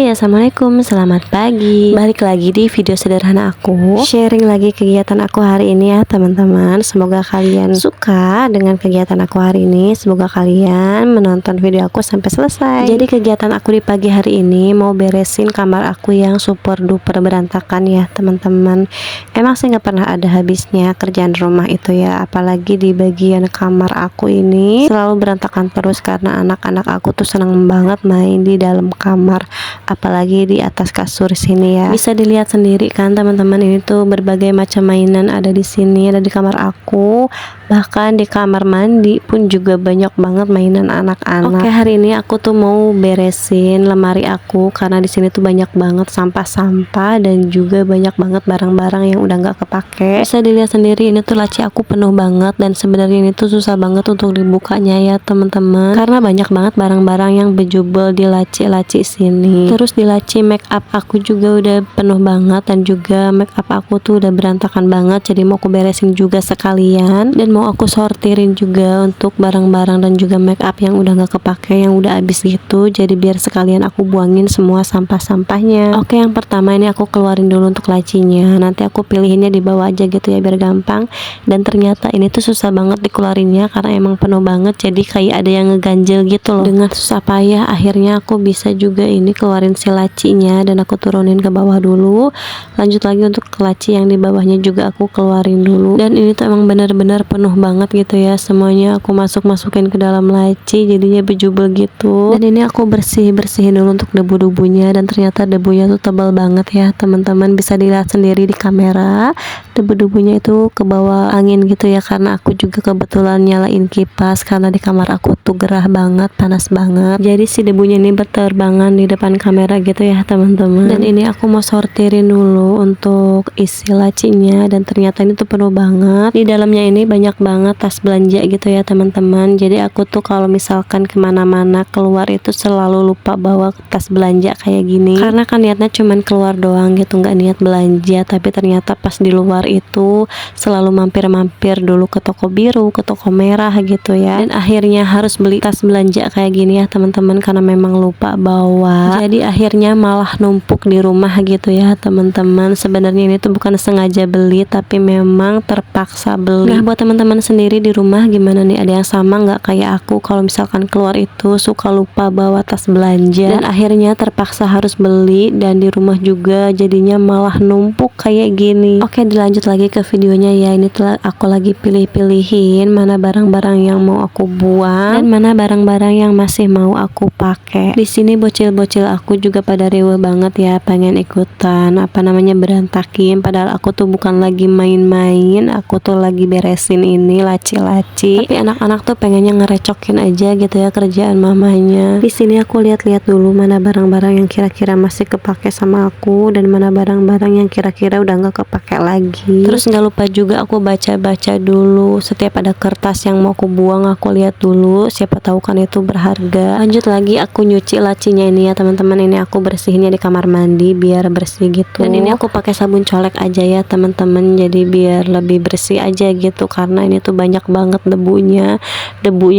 Hai, assalamualaikum, selamat pagi. Balik lagi di video sederhana aku. Sharing lagi kegiatan aku hari ini ya teman-teman. Semoga kalian suka dengan kegiatan aku hari ini. Semoga kalian menonton video aku sampai selesai. Jadi kegiatan aku di pagi hari ini mau beresin kamar aku yang super duper berantakan ya teman-teman. Emang sih nggak pernah ada habisnya kerjaan rumah itu ya. Apalagi di bagian kamar aku ini selalu berantakan terus karena anak-anak aku tuh senang banget main di dalam kamar, apalagi di atas kasur sini ya. Bisa dilihat sendiri kan teman-teman, ini tuh berbagai macam mainan ada di sini, ada di kamar aku, bahkan di kamar mandi pun juga banyak banget mainan anak-anak. Oke, hari ini aku tuh mau beresin lemari aku karena di sini tuh banyak banget sampah-sampah dan juga banyak banget barang-barang yang udah nggak kepake. Bisa dilihat sendiri ini tuh laci aku penuh banget dan sebenarnya ini tuh susah banget untuk dibukanya ya teman-teman, karena banyak banget barang-barang yang bejubel di laci-laci sini. Terus di laci make up aku juga udah penuh banget dan juga make up aku tuh udah berantakan banget, jadi mau aku beresin juga sekalian dan mau aku sortirin juga untuk barang-barang dan juga make up yang udah nggak kepake, yang udah habis gitu, jadi biar sekalian aku buangin semua sampah-sampahnya. Oke, yang pertama ini aku keluarin dulu untuk lacinya, nanti aku pilihinnya di bawah aja gitu ya biar gampang. Dan ternyata ini tuh susah banget dikeluarinnya karena emang penuh banget, jadi kayak ada yang ngeganjel gitu loh. Dengan susah payah akhirnya aku bisa juga ini keluarin si lacinya dan aku turunin ke bawah dulu. Lanjut lagi untuk laci yang di bawahnya juga aku keluarin dulu, dan ini tuh emang benar-benar penuh banget gitu ya, semuanya aku masukin ke dalam laci jadinya bejubel gitu. Dan ini aku bersihin dulu untuk debu-debunya, dan ternyata debunya tuh tebal banget ya teman-teman, bisa dilihat sendiri di kamera. Debu-debunya itu ke bawah angin gitu ya, karena aku juga kebetulan nyalain kipas karena di kamar aku tuh gerah banget, panas banget, jadi si debunya ini berterbangan di depan kamera gitu ya teman-teman. Dan ini aku mau sortirin dulu untuk isi lacinya, dan ternyata ini tuh penuh banget. Di dalamnya ini banyak banget tas belanja gitu ya teman-teman, jadi aku tuh kalau misalkan kemana-mana keluar itu selalu lupa bawa tas belanja kayak gini, karena kan niatnya cuman keluar doang gitu, nggak niat belanja, tapi ternyata pas di luar itu selalu mampir-mampir dulu ke toko biru, ke toko merah gitu ya, dan akhirnya harus beli tas belanja kayak gini ya teman-teman karena memang lupa bawa. Jadi akhirnya malah numpuk di rumah gitu ya teman-teman. Sebenarnya ini tuh bukan sengaja beli tapi memang terpaksa beli. Nah, buat teman-teman sendiri di rumah gimana nih, ada yang sama nggak kayak aku kalau misalkan keluar itu suka lupa bawa tas belanja dan akhirnya terpaksa harus beli, dan di rumah juga jadinya malah numpuk kayak gini. Oke, dilanjut lagi ke videonya ya. Ini tuh aku lagi pilih-pilihin mana barang-barang yang mau aku buang dan mana barang-barang yang masih mau aku pakai. Di sini bocil-bocil aku juga pada rewel banget ya, pengen ikutan berantakin, padahal aku tuh bukan lagi main-main, aku tuh lagi beresin ini laci-laci. Tapi anak-anak tuh pengennya ngerecokin aja gitu ya kerjaan mamanya. Di sini aku lihat-lihat dulu mana barang-barang yang kira-kira masih kepake sama aku dan mana barang-barang yang kira-kira udah nggak kepake lagi. Terus nggak lupa juga aku baca-baca dulu, setiap ada kertas yang mau aku buang aku lihat dulu, siapa tahu kan itu berharga. Lanjut lagi aku nyuci lacinya ini ya teman-teman. Ini aku bersihinnya di kamar mandi biar bersih gitu, dan ini aku pakai sabun colek aja ya teman-teman, jadi biar lebih bersih aja gitu, karena ini tuh banyak banget debunya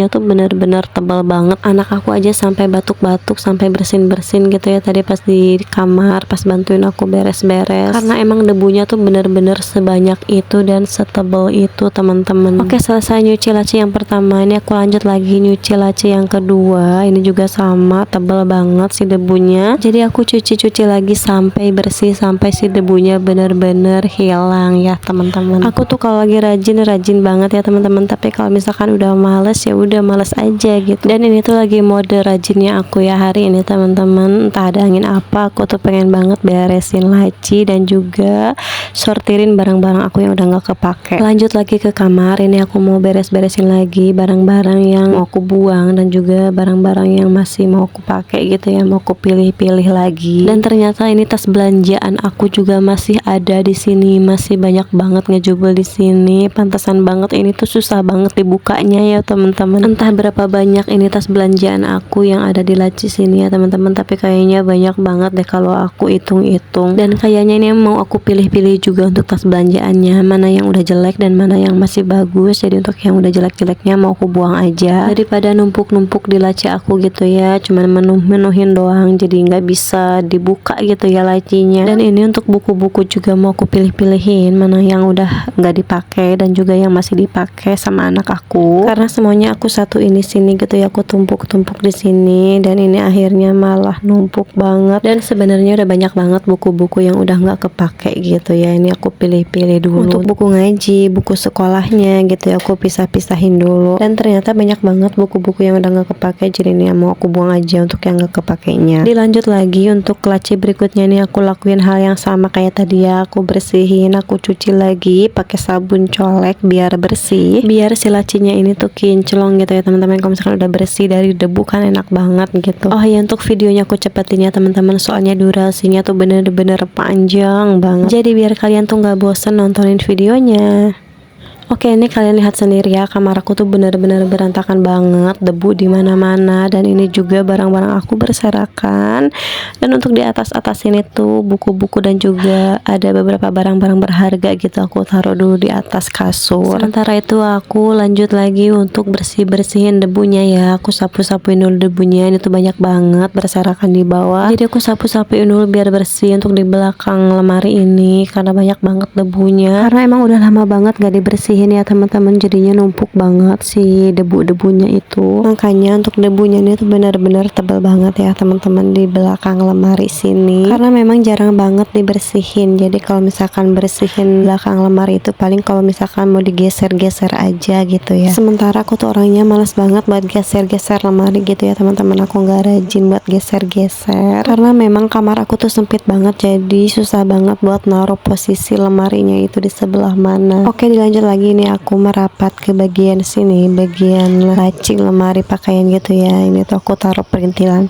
tuh bener-bener tebal banget. Anak aku aja sampai batuk-batuk, sampai bersin-bersin gitu ya tadi pas di kamar, pas bantuin aku beres-beres, karena emang debunya tuh bener-bener sebanyak itu dan setebal itu teman-teman. Oke, selesai nyuci laci yang pertama, ini aku lanjut lagi nyuci laci yang kedua. Ini juga sama, tebal banget si debunya, jadi aku cuci-cuci lagi sampai bersih, sampai si debunya bener-bener hilang ya teman-teman. Aku tuh kalau lagi rajin banget ya teman-teman, tapi kalau misalkan udah males ya udah males aja gitu. Dan ini tuh lagi mode rajinnya aku ya hari ini teman-teman, entah ada angin apa, aku tuh pengen banget beresin laci dan juga sortirin barang-barang aku yang udah nggak kepake. Lanjut lagi ke kamar, ini aku mau beres-beresin lagi barang-barang yang mau aku buang dan juga barang-barang yang masih mau aku pakai gitu ya, mau aku pilih-pilih lagi. Dan ternyata ini tas belanjaan aku juga masih ada di sini, masih banyak banget ngejubel di sini. Pantesan banget ini tuh susah banget dibukanya ya teman-teman. Entah berapa banyak ini tas belanjaan aku yang ada di laci sini ya teman-teman, tapi kayaknya banyak banget deh kalau aku hitung-hitung. Dan kayaknya ini mau aku pilih-pilih juga untuk tas belanjaannya, mana yang udah jelek dan mana yang masih bagus. Jadi untuk yang udah jelek-jeleknya mau aku buang aja daripada numpuk-numpuk di laci aku gitu ya, cuman menuhin doang, jadi jadi nggak bisa dibuka gitu ya lacinya. Dan ini untuk buku-buku juga mau aku pilih-pilihin mana yang udah nggak dipakai dan juga yang masih dipakai sama anak aku, karena semuanya aku satu ini sini gitu ya, aku tumpuk-tumpuk di sini, dan ini akhirnya malah numpuk banget. Dan sebenarnya udah banyak banget buku-buku yang udah nggak kepake gitu ya, ini aku pilih-pilih dulu. Untuk buku ngaji, buku sekolahnya gitu ya, aku pisah-pisahin dulu. Dan ternyata banyak banget buku-buku yang udah nggak kepake, jadi ini mau aku buang aja untuk yang nggak kepakainya. Dilanjut lagi untuk laci berikutnya nih, aku lakuin hal yang sama kayak tadi ya, aku bersihin, aku cuci lagi pakai sabun colek biar bersih, biar si lacinya ini tuh kinclong gitu ya teman-teman. Kalau misalkan udah bersih dari debu kan enak banget gitu. Oh ya, untuk videonya aku cepetin ya teman-teman, soalnya durasinya tuh bener-bener panjang banget, jadi biar kalian tuh nggak bosen nontonin videonya. Oke, ini kalian lihat sendiri ya, kamar aku tuh benar-benar berantakan banget, debu di mana-mana, dan ini juga barang-barang aku berserakan. Dan untuk di atas-atas ini tuh buku-buku dan juga ada beberapa barang-barang berharga gitu, aku taruh dulu di atas kasur. Sementara itu aku lanjut lagi untuk bersih-bersihin debunya ya, aku sapu-sapuin dulu debunya, ini tuh banyak banget berserakan di bawah. Jadi aku sapu-sapuin dulu biar bersih untuk di belakang lemari ini, karena banyak banget debunya. Karena emang udah lama banget gak dibersihin ya teman-teman, jadinya numpuk banget si debu-debunya itu. Makanya untuk debunya ini tuh benar-benar tebal banget ya teman-teman di belakang lemari sini, karena memang jarang banget dibersihin. Jadi kalau misalkan bersihin belakang lemari itu paling kalau misalkan mau digeser-geser aja gitu ya. Sementara aku tuh orangnya males banget buat geser-geser lemari gitu ya teman-teman, aku nggak rajin buat geser-geser karena memang kamar aku tuh sempit banget, jadi susah banget buat naruh posisi lemarinya itu di sebelah mana. Oke, dilanjut lagi. Ini aku merapat ke bagian sini, bagian laci lemari pakaian gitu ya. Ini tuh aku taruh perintilan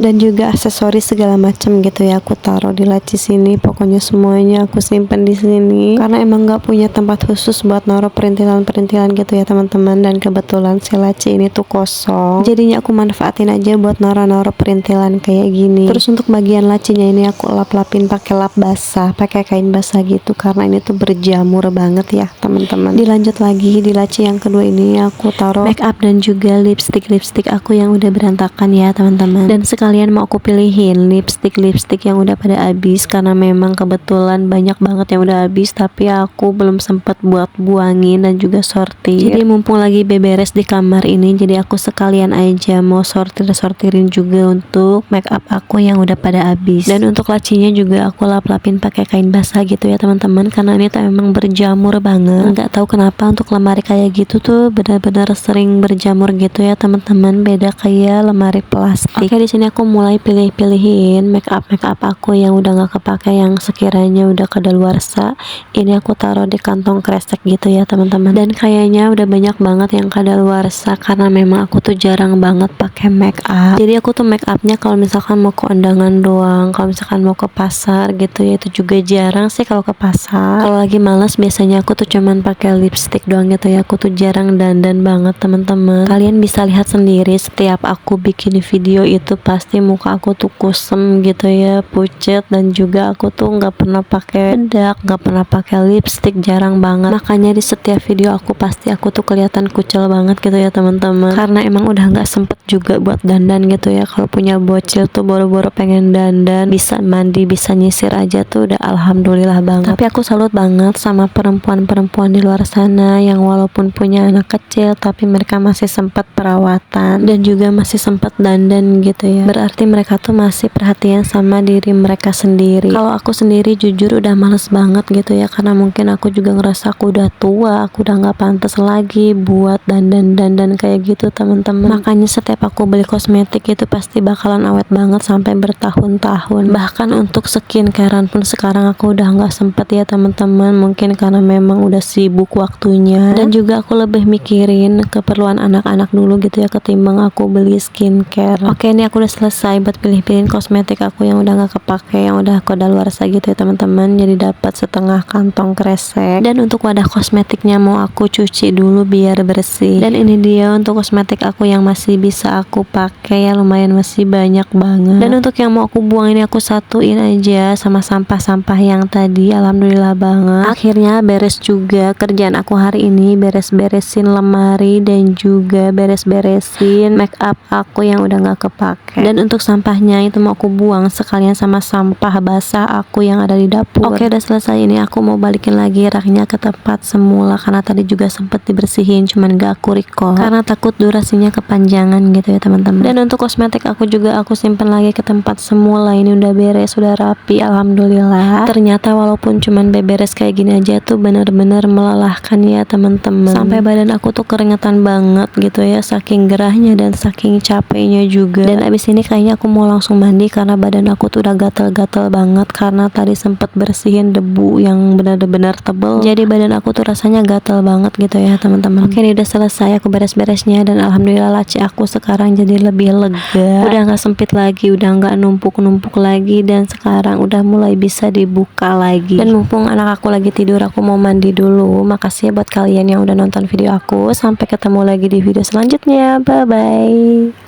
dan juga aksesoris segala macam gitu ya, aku taruh di laci sini. Pokoknya semuanya aku simpen di sini karena emang nggak punya tempat khusus buat naruh perintilan gitu ya teman-teman. Dan kebetulan si laci ini tuh kosong, jadinya aku manfaatin aja buat naruh perintilan kayak gini. Terus untuk bagian lacinya ini aku lap-lapin pakai lap basah, pakai kain basah gitu, karena ini tuh berjamur banget ya teman-teman. Dilanjut lagi di laci yang kedua ini aku taruh make up dan juga lipstick aku yang udah berantakan ya teman-teman. Dan sekalian mau aku pilihin lipstick yang udah pada habis, karena memang kebetulan banyak banget yang udah habis, tapi aku belum sempat buat buangin dan juga sortir. Jadi mumpung lagi beberes di kamar ini, jadi aku sekalian aja mau sortirin juga untuk make up aku yang udah pada habis. Dan untuk lacinya juga aku lap-lapin pakai kain basah gitu ya teman-teman, karena ini tuh memang berjamur banget. Nggak tahu kenapa untuk lemari kayak gitu tuh benar-benar sering berjamur gitu ya teman-teman, beda kayak lemari plastik. Oke, di sini aku mulai pilih-pilihin make up aku yang udah nggak kepake, yang sekiranya udah kadaluarsa. Ini aku taruh di kantong kresek gitu ya teman-teman. Dan kayaknya udah banyak banget yang kadaluarsa karena memang aku tuh jarang banget pakai make up. Jadi aku tuh make upnya kalau misalkan mau ke undangan doang, kalau misalkan mau ke pasar gitu ya, itu juga jarang sih kalau ke pasar. Kalau lagi malas biasanya aku tuh cuman pakai lipstick doang gitu ya, aku tuh jarang dandan banget teman-teman. Kalian bisa lihat sendiri setiap aku bikin video itu pasti muka aku tuh kusem gitu ya, pucet, dan juga aku tuh nggak pernah pakai bedak, nggak pernah pakai lipstick, jarang banget. Makanya di setiap video aku pasti aku tuh kelihatan kucel banget gitu ya teman-teman, karena emang udah nggak sempet juga buat dandan gitu ya. Kalau punya bocil tuh boro-boro pengen dandan, bisa mandi, bisa nyisir aja tuh udah alhamdulillah banget. Tapi aku salut banget sama perempuan di luar sana yang walaupun punya anak kecil tapi mereka masih sempat perawatan dan juga masih sempat dandan gitu ya. Berarti mereka tuh masih perhatian sama diri mereka sendiri. Kalau aku sendiri jujur udah males banget gitu ya, karena mungkin aku juga ngerasa aku udah tua, aku udah nggak pantas lagi buat dandan kayak gitu teman-teman. Makanya setiap aku beli kosmetik itu pasti bakalan awet banget sampai bertahun-tahun. Bahkan untuk skincarean pun sekarang aku udah nggak sempet ya teman-teman, mungkin karena memang udah sibuk waktunya, dan juga aku lebih mikirin keperluan anak-anak dulu gitu ya ketimbang aku beli skincare. Oke, ini aku udah selesai buat pilih-pilihin kosmetik aku yang udah nggak kepake, yang udah kadaluarsa gitu ya teman-teman. Jadi dapat setengah kantong kresek. Dan untuk wadah kosmetiknya mau aku cuci dulu biar bersih. Dan ini dia untuk kosmetik aku yang masih bisa aku pakai ya, lumayan masih banyak banget. Dan untuk yang mau aku buang ini aku satuin aja sama sampah-sampah yang tadi. Alhamdulillah banget akhirnya beres juga kerjaan aku hari ini beres-beresin lemari dan juga beres-beresin make up aku yang udah nggak kepake. Dan untuk sampahnya itu mau aku buang sekalian sama sampah basah aku yang ada di dapur. Oke, udah selesai. Ini aku mau balikin lagi raknya ke tempat semula karena tadi juga sempet dibersihin, cuman gak aku record karena takut durasinya kepanjangan gitu ya teman-teman. Dan untuk kosmetik aku juga aku simpen lagi ke tempat semula. Ini udah beres, sudah rapi, alhamdulillah. Ternyata walaupun cuman beberes kayak gini aja tuh bener-bener melelahkan ya teman-teman. Sampai badan aku tuh keringetan banget gitu ya, saking gerahnya dan saking capeknya juga. Dan abis ini kayaknya aku mau langsung mandi karena badan aku tuh udah gatel-gatel banget karena tadi sempet bersihin debu yang benar-benar tebel. Jadi badan aku tuh rasanya gatel banget gitu ya teman-teman. Oke, ini udah selesai aku beres-beresnya dan alhamdulillah laci aku sekarang jadi lebih lega. Udah nggak sempit lagi, udah nggak numpuk-numpuk lagi, dan sekarang udah mulai bisa dibuka lagi. Dan mumpung anak aku lagi tidur, aku mau mandi dulu. Makasih ya buat kalian yang udah nonton video aku. Sampai ketemu lagi di video selanjutnya. Bye bye.